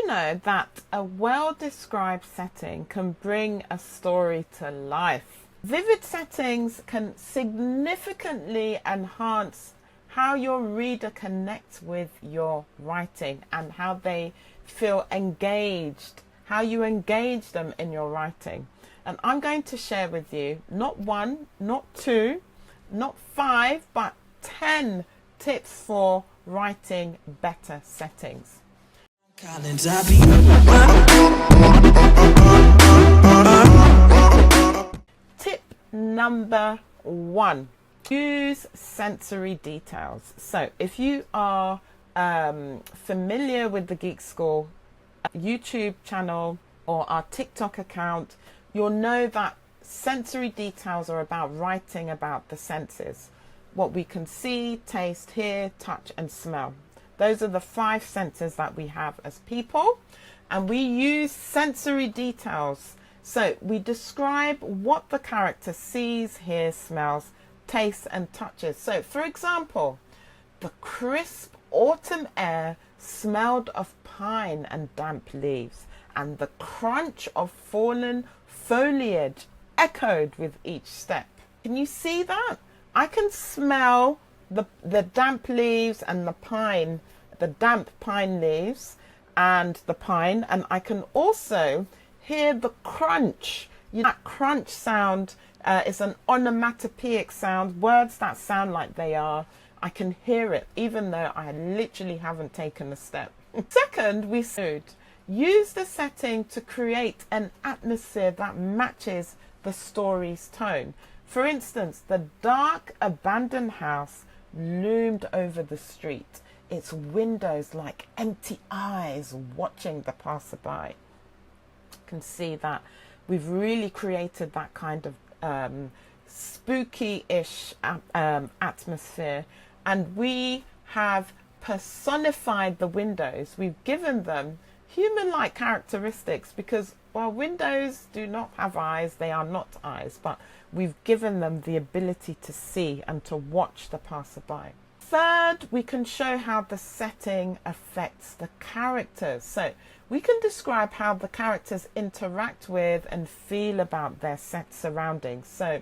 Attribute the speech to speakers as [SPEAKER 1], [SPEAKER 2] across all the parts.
[SPEAKER 1] you know that a well-described setting can bring a story to life? Vivid settings can significantly enhance how your reader connects with your writing and how they feel engaged, how you engage them in your writing. And I'm going to share with you not one, not two, not 5, but 10 tips for writing better settings. Tip number 1, use sensory details. So if you are familiar with the Geek School YouTube channel or our TikTok account, you'll know that sensory details are about writing about the senses. What we can see, taste, hear, touch and smell. Those are the 5 senses that we have as people, and we use sensory details. So we describe what the character sees, hears, smells, tastes and touches. So for example, the crisp autumn air smelled of pine and damp leaves, and the crunch of fallen foliage echoed with each step. Can you see that? I can smell the damp leaves and the pine, the damp pine leaves and the pine, and I can also hear the crunch. You know, that crunch sound is an onomatopoeic sound, words that sound like they are. I can hear it even though I literally haven't taken a step. Second, we should use the setting to create an atmosphere that matches the story's tone. For instance, the dark abandoned house loomed over the street, its windows like empty eyes watching the passerby. You can see that we've really created that kind of spooky-ish atmosphere, and we have personified the windows. We've given them human-like characteristics because, while windows do not have eyes, they are not eyes, but we've given them the ability to see and to watch the passerby. Third, we can show how the setting affects the characters. So we can describe how the characters interact with and feel about their set surroundings. So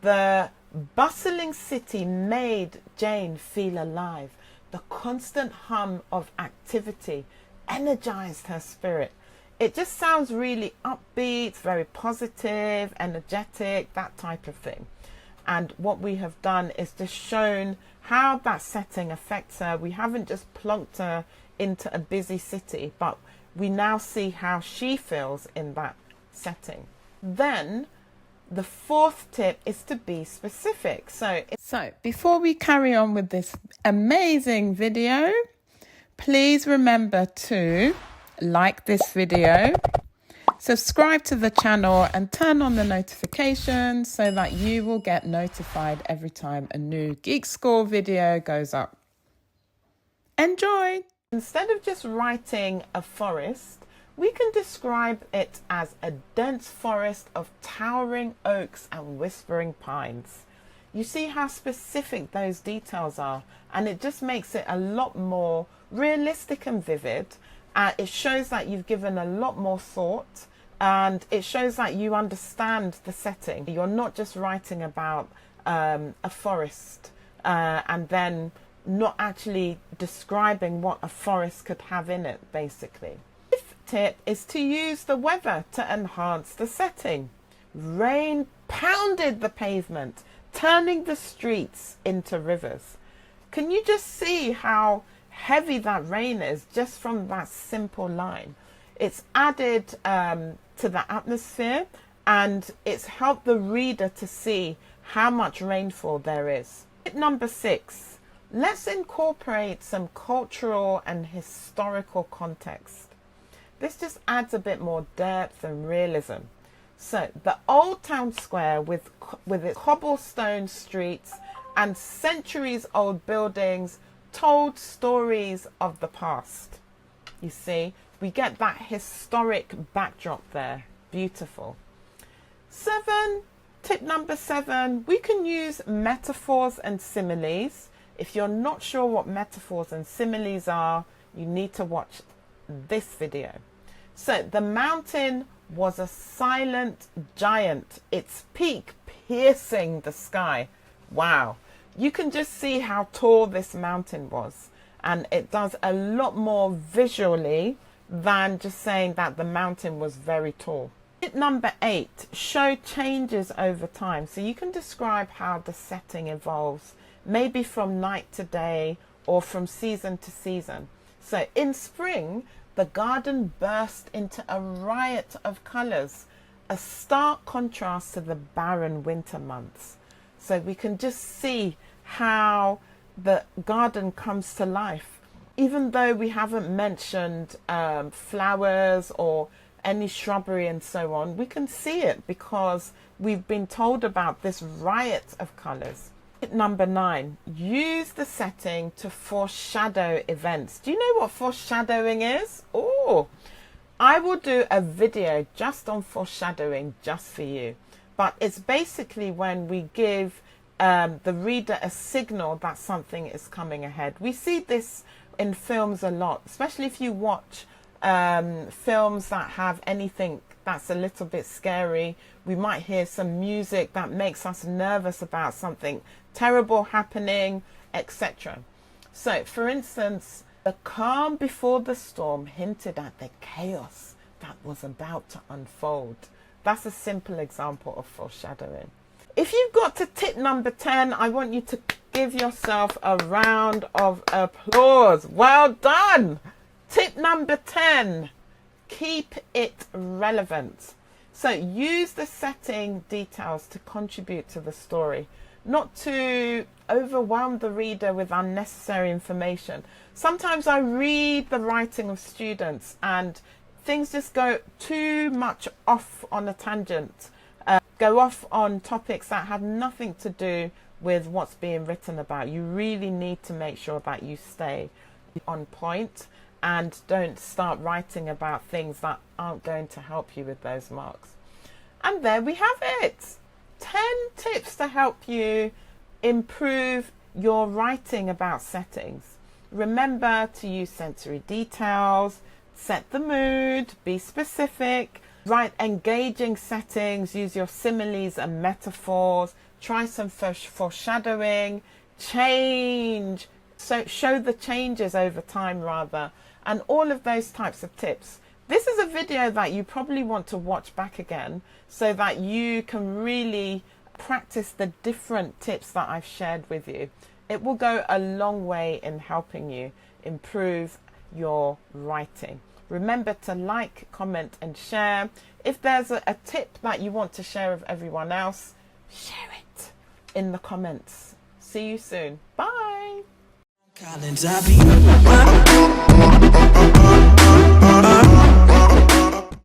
[SPEAKER 1] the bustling city made Jane feel alive. The constant hum of activity energized her spirit. It just sounds really upbeat, very positive, energetic, that type of thing. And what we have done is just shown how that setting affects her. We haven't just plonked her into a busy city, but we now see how she feels in that setting. Then the 4th tip is to be specific. So before we carry on with this amazing video, please remember to like this video, subscribe to the channel and turn on the notifications so that you will get notified every time a new Geek School video goes up. Enjoy! Instead of just writing a forest, we can describe it as a dense forest of towering oaks and whispering pines. You see how specific those details are, and it just makes it a lot more realistic and vivid. It shows that you've given a lot more thought, and it shows that you understand the setting. You're not just writing about a forest and then not actually describing what a forest could have in it, basically. The 5th tip is to use the weather to enhance the setting. Rain pounded the pavement, turning the streets into rivers. Can you just see how heavy that rain is just from that simple line? It's added to the atmosphere, and it's helped the reader to see how much rainfall there is. Tip number 6, let's incorporate some cultural and historical context. This just adds a bit more depth and realism. So the old town square with its cobblestone streets and centuries old buildings told stories of the past. You see, we get that historic backdrop there. Beautiful. Tip number 7, we can use metaphors and similes. If you're not sure what metaphors and similes are, you need to watch this video. So the mountain was a silent giant, its peak piercing the sky. Wow. You can just see how tall this mountain was, and it does a lot more visually than just saying that the mountain was very tall. Tip number 8, show changes over time. So you can describe how the setting evolves, maybe from night to day or from season to season. So in spring, the garden burst into a riot of colours, a stark contrast to the barren winter months. So we can just see how the garden comes to life. Even though we haven't mentioned flowers or any shrubbery and so on, we can see it because we've been told about this riot of colours. Tip number 9, use the setting to foreshadow events. Do you know what foreshadowing is? Oh, I will do a video just on foreshadowing just for you. But it's basically when we give the reader a signal that something is coming ahead. We see this in films a lot, especially if you watch films that have anything that's a little bit scary. We might hear some music that makes us nervous about something terrible happening, etc. So, for instance, the calm before the storm hinted at the chaos that was about to unfold. That's a simple example of foreshadowing. If you've got to tip number 10, I want you to give yourself a round of applause. Well done! Tip number 10, keep it relevant. So use the setting details to contribute to the story, not to overwhelm the reader with unnecessary information. Sometimes I read the writing of students and things just go too much off on a tangent, go off on topics that have nothing to do with what's being written about. You really need to make sure that you stay on point and don't start writing about things that aren't going to help you with those marks. And there we have it. 10 tips to help you improve your writing about settings. Remember to use sensory details, set the mood, be specific, write engaging settings, use your similes and metaphors, try some foreshadowing, change, so show the changes over time rather, and all of those types of tips. This is a video that you probably want to watch back again so that you can really practice the different tips that I've shared with you. It will go a long way in helping you improve your writing. Remember to like, comment and share. If there's a tip that you want to share with everyone else, share it in the comments. See you soon. Bye.